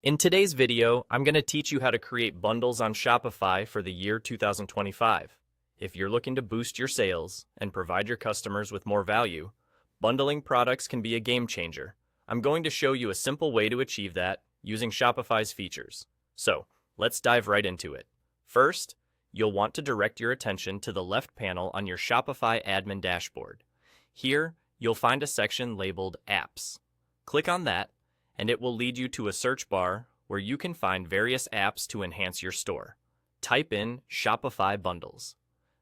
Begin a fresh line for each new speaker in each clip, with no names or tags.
In today's video, I'm going to teach you how to create bundles on Shopify for the year 2025. If you're looking to boost your sales and provide your customers with more value, bundling products can be a game changer. I'm going to show you a simple way to achieve that using Shopify's features. So, let's dive right into it. First, you'll want to direct your attention to the left panel on your Shopify admin dashboard. Here, you'll find a section labeled Apps. Click on that, and it will lead you to a search bar where you can find various apps to enhance your store. Type in Shopify Bundles.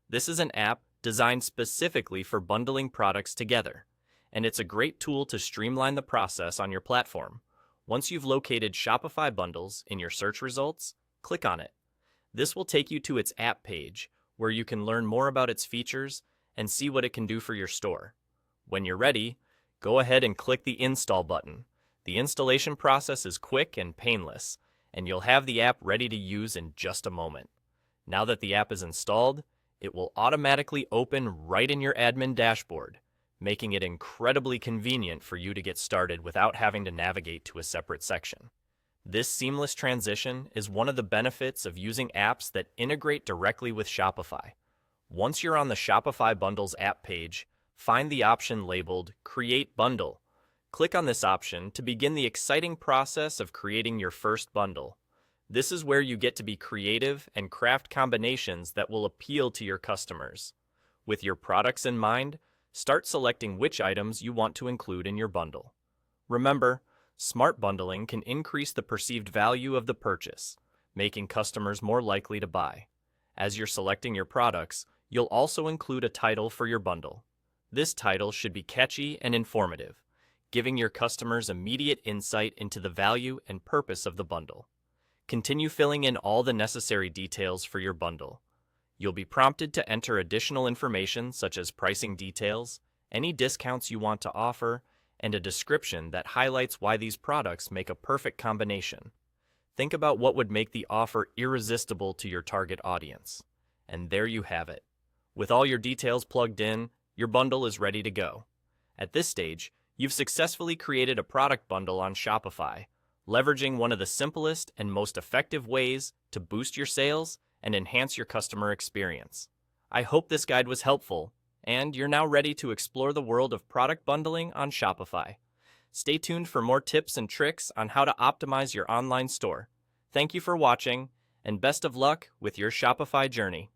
This is an app designed specifically for bundling products together, and it's a great tool to streamline the process on your platform. Once you've located Shopify Bundles in your search results, click on it. This will take you to its app page, where you can learn more about its features and see what it can do for your store. When you're ready, go ahead and click the Install button. The installation process is quick and painless, and you'll have the app ready to use in just a moment. Now that the app is installed, it will automatically open right in your admin dashboard, making it incredibly convenient for you to get started without having to navigate to a separate section. This seamless transition is one of the benefits of using apps that integrate directly with Shopify. Once you're on the Shopify Bundles app page, find the option labeled Create Bundle. Click on this option to begin the exciting process of creating your first bundle. This is where you get to be creative and craft combinations that will appeal to your customers. With your products in mind, start selecting which items you want to include in your bundle. Remember, smart bundling can increase the perceived value of the purchase, making customers more likely to buy. As you're selecting your products, you'll also include a title for your bundle. This title should be catchy and informative, giving your customers immediate insight into the value and purpose of the bundle. Continue filling in all the necessary details for your bundle. You'll be prompted to enter additional information such as pricing details, any discounts you want to offer, and a description that highlights why these products make a perfect combination. Think about what would make the offer irresistible to your target audience. And there you have it. With all your details plugged in, your bundle is ready to go. At this stage, you've successfully created a product bundle on Shopify, leveraging one of the simplest and most effective ways to boost your sales and enhance your customer experience. I hope this guide was helpful, and you're now ready to explore the world of product bundling on Shopify. Stay tuned for more tips and tricks on how to optimize your online store. Thank you for watching, and best of luck with your Shopify journey.